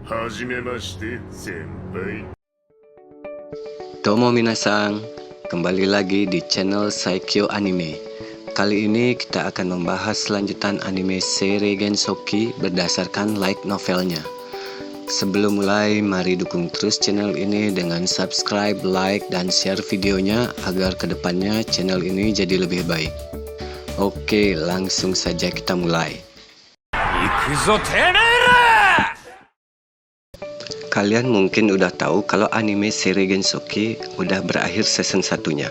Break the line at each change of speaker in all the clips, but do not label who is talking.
はじめまして、先輩。
Domo minasang, kembali lagi di channel Saikyo Anime. Kali ini kita akan membahas lanjutan anime Seireigen Shouki berdasarkan light novelnya. Sebelum mulai, mari dukung terus channel ini dengan subscribe, like, dan share videonya agar kedepannya channel ini jadi lebih baik. Oke, langsung saja kita mulai. Kalian mungkin udah tahu kalau anime Seireigen Shouki udah berakhir season satunya.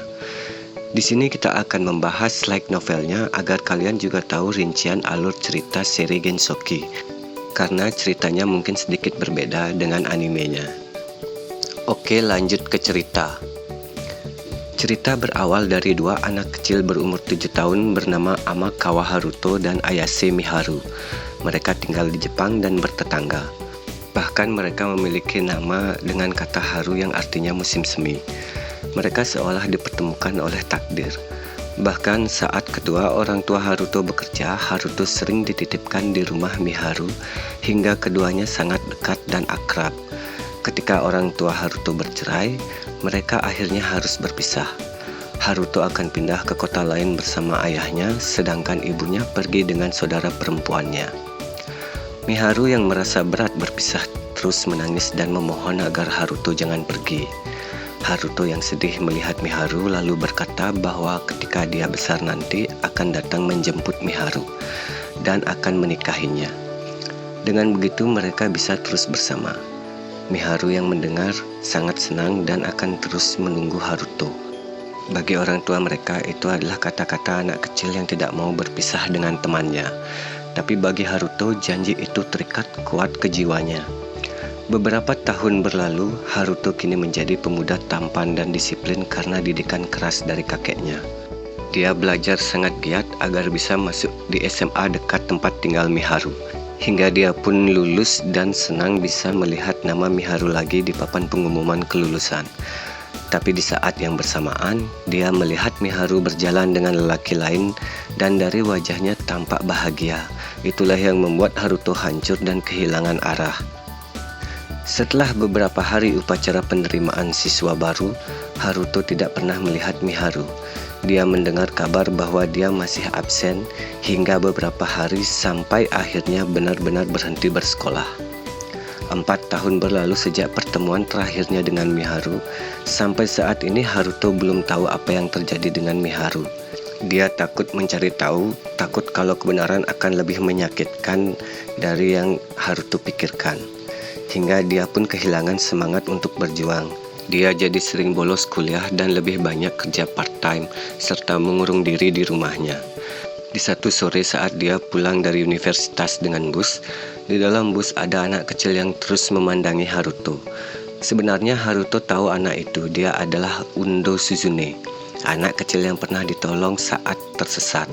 Di sini kita akan membahas light novelnya agar kalian juga tahu rincian alur cerita Seireigen Shouki, karena ceritanya mungkin sedikit berbeda dengan animenya. Oke, lanjut ke cerita. Cerita berawal dari dua anak kecil berumur 7 tahun bernama Amakawa Haruto dan Ayase Miharu. Mereka tinggal di Jepang dan bertetangga. Bahkan mereka memiliki nama dengan kata haru yang artinya musim semi. Mereka seolah dipertemukan oleh takdir. Bahkan saat kedua orang tua Haruto bekerja, Haruto sering dititipkan di rumah Miharu hingga keduanya sangat dekat dan akrab. Ketika orang tua Haruto bercerai, mereka akhirnya harus berpisah. Haruto akan pindah ke kota lain bersama ayahnya, sedangkan ibunya pergi dengan saudara perempuannya. Miharu yang merasa berat berpisah terus menangis dan memohon agar Haruto jangan pergi. Haruto yang sedih melihat Miharu lalu berkata bahwa ketika dia besar nanti akan datang menjemput Miharu dan akan menikahinya. Dengan begitu mereka bisa terus bersama. Miharu yang mendengar sangat senang dan akan terus menunggu Haruto. Bagi orang tua mereka itu adalah kata-kata anak kecil yang tidak mau berpisah dengan temannya. Tapi bagi Haruto, janji itu terikat kuat ke jiwanya. Beberapa tahun berlalu, Haruto kini menjadi pemuda tampan dan disiplin karena didikan keras dari kakeknya. Dia belajar sangat giat agar bisa masuk di SMA dekat tempat tinggal Miharu. Hingga dia pun lulus dan senang bisa melihat nama Miharu lagi di papan pengumuman kelulusan. Tapi di saat yang bersamaan, dia melihat Miharu berjalan dengan lelaki lain dan dari wajahnya tampak bahagia. Itulah yang membuat Haruto hancur dan kehilangan arah. Setelah beberapa hari upacara penerimaan siswa baru, Haruto tidak pernah melihat Miharu. Dia mendengar kabar bahwa dia masih absen hingga beberapa hari sampai akhirnya benar-benar berhenti bersekolah. 4 tahun berlalu sejak pertemuan terakhirnya dengan Miharu. Sampai saat ini Haruto belum tahu apa yang terjadi dengan Miharu. Dia takut mencari tahu, takut kalau kebenaran akan lebih menyakitkan dari yang Haruto pikirkan. Hingga dia pun kehilangan semangat untuk berjuang. Dia jadi sering bolos kuliah dan lebih banyak kerja part-time serta mengurung diri di rumahnya. Di satu sore saat dia pulang dari universitas dengan bus, di dalam bus ada anak kecil yang terus memandangi Haruto. Sebenarnya Haruto tahu anak itu, dia adalah Undo Suzune, anak kecil yang pernah ditolong saat tersesat.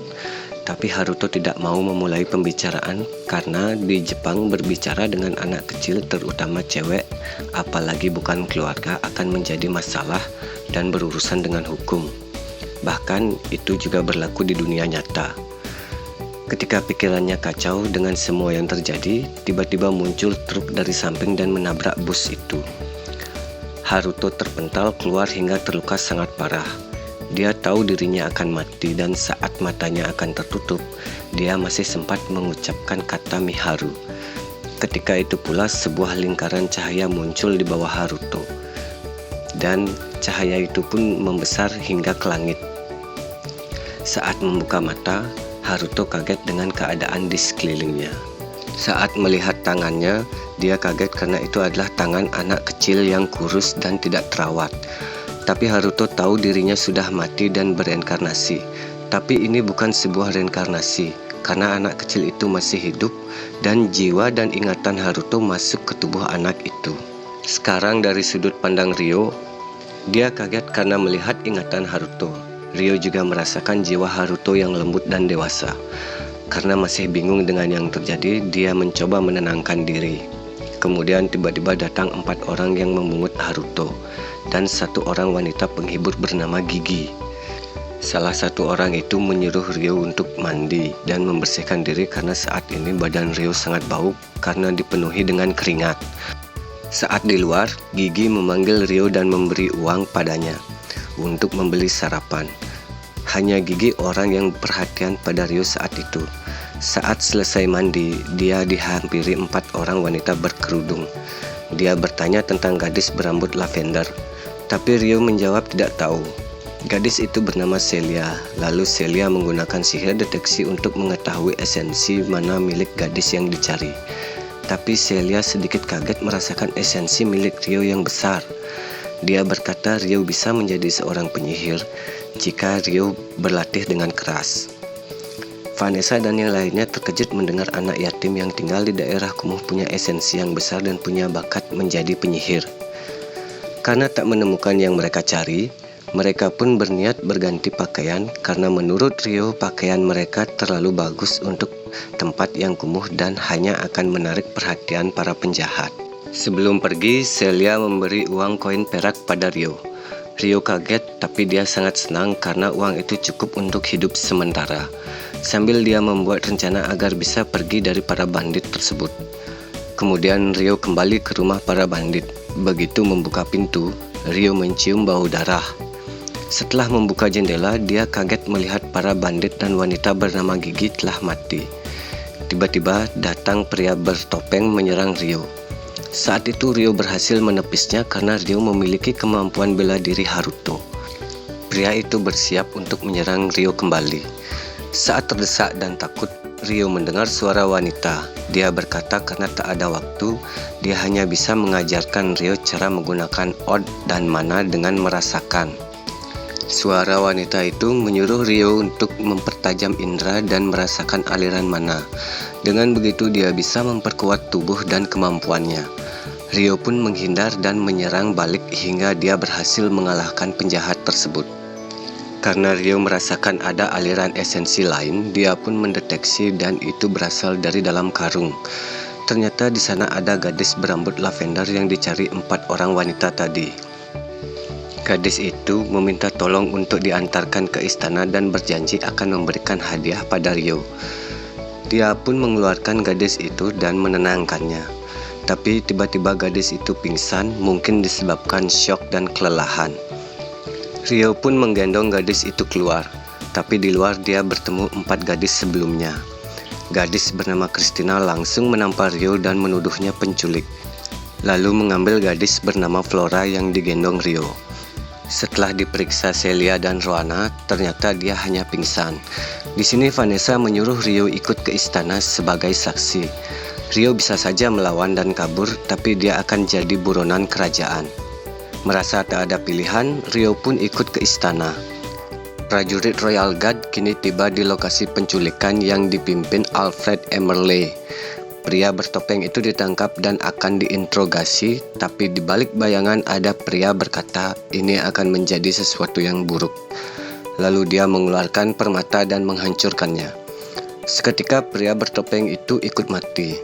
Tapi Haruto tidak mau memulai pembicaraan karena di Jepang berbicara dengan anak kecil terutama cewek, apalagi bukan keluarga, akan menjadi masalah dan berurusan dengan hukum. Bahkan itu juga berlaku di dunia nyata. Ketika pikirannya kacau dengan semua yang terjadi, tiba-tiba muncul truk dari samping dan menabrak bus itu. Haruto terpental keluar hingga terluka sangat parah. Dia tahu dirinya akan mati dan saat matanya akan tertutup, dia masih sempat mengucapkan kata Miharu. Ketika itu pula sebuah lingkaran cahaya muncul di bawah Haruto. Dan cahaya itu pun membesar hingga ke langit. Saat membuka mata, Haruto kaget dengan keadaan di sekelilingnya. Saat melihat tangannya, dia kaget karena itu adalah tangan anak kecil yang kurus dan tidak terawat. Tapi Haruto tahu dirinya sudah mati dan bereinkarnasi. Tapi ini bukan sebuah reinkarnasi, karena anak kecil itu masih hidup dan jiwa dan ingatan Haruto masuk ke tubuh anak itu. Sekarang dari sudut pandang Ryo, dia kaget karena melihat ingatan Haruto. Ryo juga merasakan jiwa Haruto yang lembut dan dewasa. Karena masih bingung dengan yang terjadi, dia mencoba menenangkan diri. Kemudian tiba-tiba datang 4 orang yang memungut Haruto dan 1 orang wanita penghibur bernama Gigi. Salah satu orang itu menyuruh Rio untuk mandi dan membersihkan diri karena saat ini badan Rio sangat bau karena dipenuhi dengan keringat. Saat di luar, Gigi memanggil Rio dan memberi uang padanya untuk membeli sarapan. Hanya Gigi orang yang perhatian pada Rio saat itu. Saat selesai mandi, dia dihampiri 4 orang wanita berkerudung. Dia bertanya tentang gadis berambut lavender, tapi Rio menjawab tidak tahu. Gadis itu bernama Celia. Lalu Celia menggunakan sihir deteksi untuk mengetahui esensi mana milik gadis yang dicari. Tapi Celia sedikit kaget merasakan esensi milik Rio yang besar. Dia berkata Rio bisa menjadi seorang penyihir jika Rio berlatih dengan keras. Vanessa dan yang lainnya terkejut mendengar anak yatim yang tinggal di daerah kumuh punya esensi yang besar dan punya bakat menjadi penyihir. Karena tak menemukan yang mereka cari, mereka pun berniat berganti pakaian karena menurut Rio pakaian mereka terlalu bagus untuk tempat yang kumuh dan hanya akan menarik perhatian para penjahat. Sebelum pergi, Celia memberi uang koin perak pada Rio. Rio kaget tapi dia sangat senang karena uang itu cukup untuk hidup sementara. Sambil dia membuat rencana agar bisa pergi dari para bandit tersebut. Kemudian Rio kembali ke rumah para bandit. Begitu membuka pintu, Rio mencium bau darah. Setelah membuka jendela, dia kaget melihat para bandit dan wanita bernama Gigi telah mati. Tiba-tiba datang pria bertopeng menyerang Rio. Saat itu Rio berhasil menepisnya karena Rio memiliki kemampuan bela diri Haruto. Pria itu bersiap untuk menyerang Rio kembali. Saat terdesak dan takut, Rio mendengar suara wanita. Dia berkata karena tak ada waktu, dia hanya bisa mengajarkan Rio cara menggunakan od dan mana dengan merasakan. Suara wanita itu menyuruh Rio untuk mempertajam indera dan merasakan aliran mana. Dengan begitu dia bisa memperkuat tubuh dan kemampuannya. Rio pun menghindar dan menyerang balik hingga dia berhasil mengalahkan penjahat tersebut. Karena Rio merasakan ada aliran esensi lain, dia pun mendeteksi dan itu berasal dari dalam karung. Ternyata di sana ada gadis berambut lavender yang dicari 4 orang wanita tadi. Gadis itu meminta tolong untuk diantarkan ke istana dan berjanji akan memberikan hadiah pada Rio. Dia pun mengeluarkan gadis itu dan menenangkannya. Tapi tiba-tiba gadis itu pingsan, mungkin disebabkan syok dan kelelahan. Rio pun menggendong gadis itu keluar, tapi di luar dia bertemu 4 gadis sebelumnya. Gadis bernama Christina langsung menampar Rio dan menuduhnya penculik, lalu mengambil gadis bernama Flora yang digendong Rio. Setelah diperiksa Celia dan Roana, ternyata dia hanya pingsan. Di sini Vanessa menyuruh Rio ikut ke istana sebagai saksi. Rio bisa saja melawan dan kabur, tapi dia akan jadi buronan kerajaan. Merasa tak ada pilihan, Rio pun ikut ke istana. Prajurit Royal Guard kini tiba di lokasi penculikan yang dipimpin Alfred Emerle. Pria bertopeng itu ditangkap dan akan diinterogasi, tapi di balik bayangan ada pria berkata ini akan menjadi sesuatu yang buruk. Lalu dia mengeluarkan permata dan menghancurkannya. Seketika pria bertopeng itu ikut mati.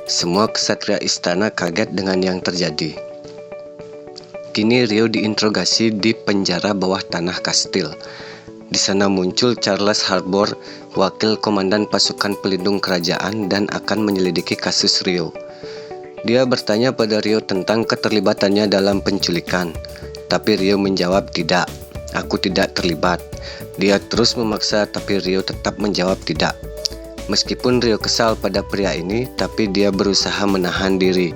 Semua ksatria istana kaget dengan yang terjadi. Kini Rio diinterogasi di penjara bawah tanah kastil. Di sana muncul Charles Harbor, wakil komandan pasukan pelindung kerajaan dan akan menyelidiki kasus Rio. Dia bertanya pada Rio tentang keterlibatannya dalam penculikan. Tapi Rio menjawab tidak, aku tidak terlibat. Dia terus memaksa tapi Rio tetap menjawab tidak. Meskipun Rio kesal pada pria ini, tapi dia berusaha menahan diri.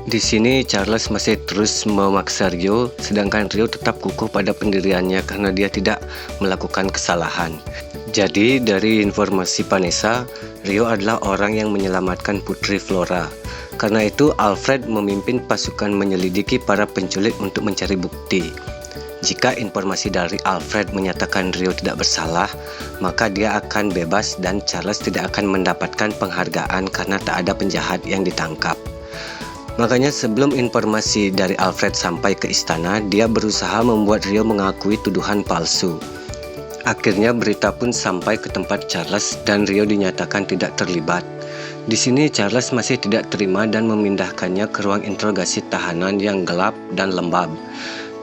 Di sini Charles masih terus memaksa Rio, sedangkan Rio tetap kukuh pada pendiriannya karena dia tidak melakukan kesalahan. Jadi dari informasi Vanessa, Rio adalah orang yang menyelamatkan Putri Flora. Karena itu Alfred memimpin pasukan menyelidiki para penculik untuk mencari bukti. Jika informasi dari Alfred menyatakan Rio tidak bersalah, maka dia akan bebas dan Charles tidak akan mendapatkan penghargaan karena tak ada penjahat yang ditangkap. Makanya sebelum informasi dari Alfred sampai ke istana, dia berusaha membuat Rio mengakui tuduhan palsu. Akhirnya berita pun sampai ke tempat Charles dan Rio dinyatakan tidak terlibat. Di sini Charles masih tidak terima dan memindahkannya ke ruang interogasi tahanan yang gelap dan lembab.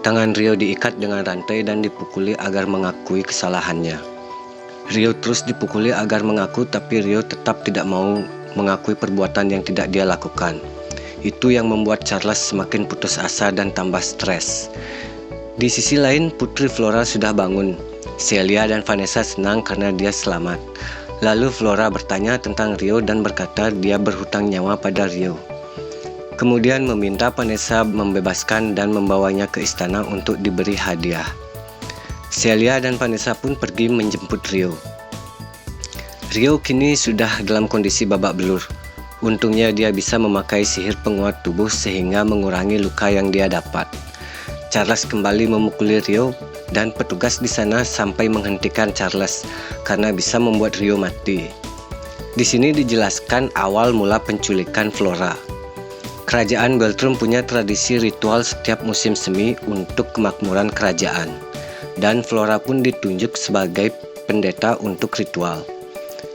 Tangan Rio diikat dengan rantai dan dipukuli agar mengakui kesalahannya. Rio terus dipukuli agar mengaku, tapi Rio tetap tidak mau mengakui perbuatan yang tidak dia lakukan. Itu yang membuat Charles semakin putus asa dan tambah stres. Di sisi lain, Putri Flora sudah bangun. Celia dan Vanessa senang karena dia selamat. Lalu Flora bertanya tentang Rio dan berkata dia berhutang nyawa pada Rio. Kemudian meminta Vanessa membebaskan dan membawanya ke istana untuk diberi hadiah. Celia dan Vanessa pun pergi menjemput Rio. Rio kini sudah dalam kondisi babak belur. Untungnya dia bisa memakai sihir penguat tubuh sehingga mengurangi luka yang dia dapat. Charles kembali memukuli Rio dan petugas di sana sampai menghentikan Charles karena bisa membuat Rio mati. Di sini dijelaskan awal mula penculikan Flora. Kerajaan Beltrum punya tradisi ritual setiap musim semi untuk kemakmuran kerajaan, dan Flora pun ditunjuk sebagai pendeta untuk ritual.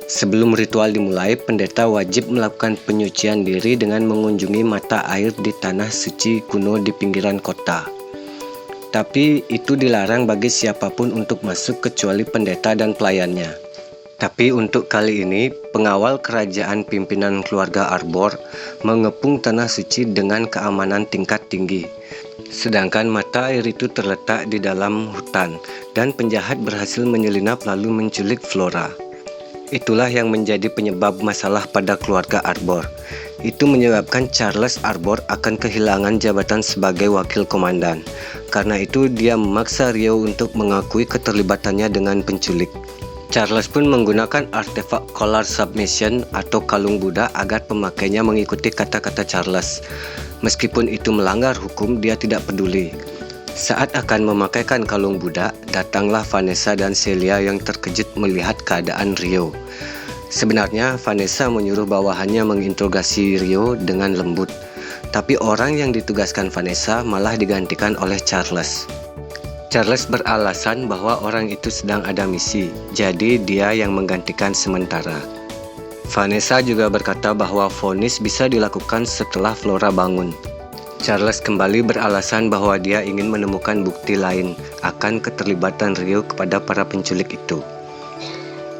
Sebelum ritual dimulai, pendeta wajib melakukan penyucian diri dengan mengunjungi mata air di tanah suci kuno di pinggiran kota. Tapi itu dilarang bagi siapapun untuk masuk kecuali pendeta dan pelayannya. Tapi untuk kali ini, pengawal kerajaan pimpinan keluarga Arbor mengepung tanah suci dengan keamanan tingkat tinggi. Sedangkan mata air itu terletak di dalam hutan dan penjahat berhasil menyelinap lalu menculik Flora. Itulah yang menjadi penyebab masalah pada keluarga Arbor. Itu menyebabkan Charles Arbor akan kehilangan jabatan sebagai wakil komandan. Karena itu dia memaksa Rio untuk mengakui keterlibatannya dengan penculik. Charles pun menggunakan artefak Collar Submission atau kalung Buddha agar pemakainya mengikuti kata-kata Charles. Meskipun itu melanggar hukum, dia tidak peduli. Saat akan memakaikan kalung Buddha, datanglah Vanessa dan Celia yang terkejut melihat keadaan Rio. Sebenarnya Vanessa menyuruh bawahannya menginterogasi Rio dengan lembut, tapi orang yang ditugaskan Vanessa malah digantikan oleh Charles. Charles beralasan bahwa orang itu sedang ada misi, jadi dia yang menggantikan sementara. Vanessa juga berkata bahwa vonis bisa dilakukan setelah Flora bangun. Charles kembali beralasan bahwa dia ingin menemukan bukti lain akan keterlibatan Rio kepada para penculik itu.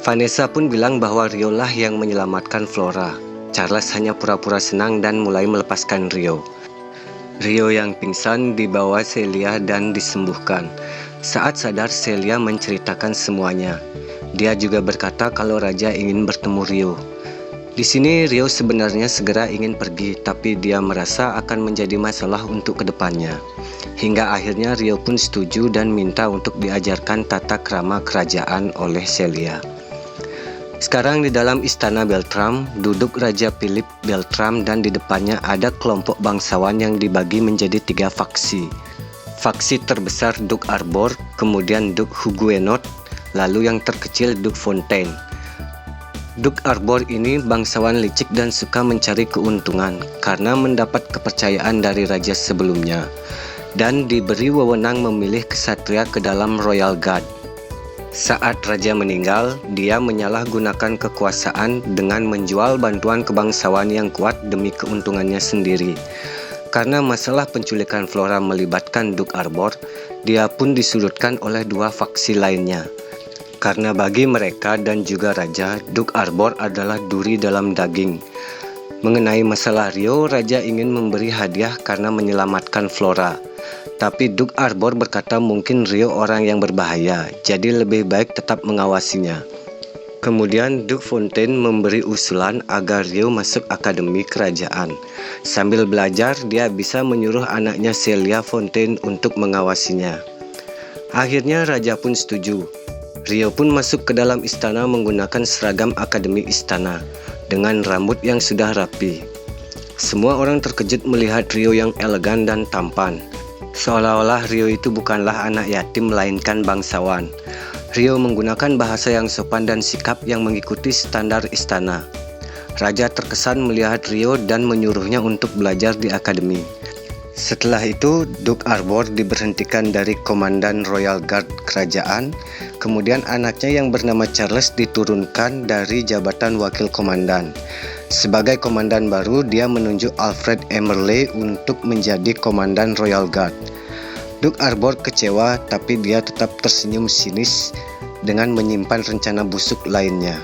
Vanessa pun bilang bahwa Rio lah yang menyelamatkan Flora. Charles hanya pura-pura senang dan mulai melepaskan Rio. Rio yang pingsan dibawa Celia dan disembuhkan. Saat sadar, Celia menceritakan semuanya. Dia juga berkata kalau raja ingin bertemu Rio. Di sini Rio sebenarnya segera ingin pergi, tapi dia merasa akan menjadi masalah untuk kedepannya. Hingga akhirnya Rio pun setuju dan minta untuk diajarkan tata krama kerajaan oleh Celia. Sekarang di dalam istana Beltram, duduk Raja Philip Beltram dan di depannya ada kelompok bangsawan yang dibagi menjadi 3 faksi. Faksi terbesar Duke Arbor, kemudian Duke Huguenot, lalu yang terkecil Duke Fontaine. Duke Arbor ini bangsawan licik dan suka mencari keuntungan karena mendapat kepercayaan dari raja sebelumnya dan diberi wewenang memilih kesatria ke dalam Royal Guard. Saat raja meninggal, dia menyalahgunakan kekuasaan dengan menjual bantuan kebangsawan yang kuat demi keuntungannya sendiri. Karena masalah penculikan Flora melibatkan Duke Arbor, dia pun disudutkan oleh 2 faksi lainnya. Karena bagi mereka dan juga raja, Duke Arbor adalah duri dalam daging. Mengenai masalah Rio, raja ingin memberi hadiah karena menyelamatkan Flora. Tapi Duke Arbor berkata mungkin Rio orang yang berbahaya, jadi lebih baik tetap mengawasinya. Kemudian Duke Fontaine memberi usulan agar Rio masuk akademi kerajaan. Sambil belajar, dia bisa menyuruh anaknya Celia Fontaine untuk mengawasinya. Akhirnya raja pun setuju. Rio pun masuk ke dalam istana menggunakan seragam akademi istana, dengan rambut yang sudah rapi. Semua orang terkejut melihat Rio yang elegan dan tampan. Seolah-olah Rio itu bukanlah anak yatim melainkan bangsawan. Rio menggunakan bahasa yang sopan dan sikap yang mengikuti standar istana. Raja terkesan melihat Rio dan menyuruhnya untuk belajar di akademi. Setelah itu, Duke Arbor diberhentikan dari Komandan Royal Guard Kerajaan. Kemudian anaknya yang bernama Charles diturunkan dari jabatan Wakil Komandan. Sebagai komandan baru, dia menunjuk Alfred Emerley untuk menjadi Komandan Royal Guard. Duk Arbor kecewa, tapi dia tetap tersenyum sinis dengan menyimpan rencana busuk lainnya.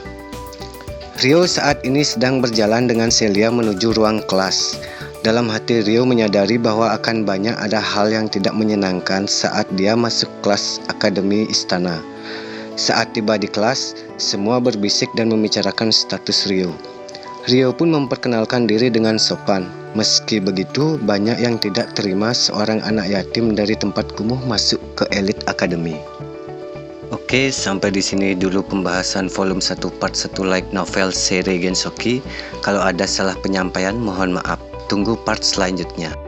Rio saat ini sedang berjalan dengan Celia menuju ruang kelas. Dalam hati Rio menyadari bahwa akan banyak ada hal yang tidak menyenangkan saat dia masuk kelas Akademi Istana. Saat tiba di kelas, semua berbisik dan membicarakan status Rio. Rio pun memperkenalkan diri dengan sopan. Meski begitu, banyak yang tidak terima seorang anak yatim dari tempat kumuh masuk ke elit akademi. Oke, sampai di sini dulu pembahasan volume 1 part 1 light novel seri Gensoki. Kalau ada salah penyampaian, mohon maaf. Tunggu part selanjutnya.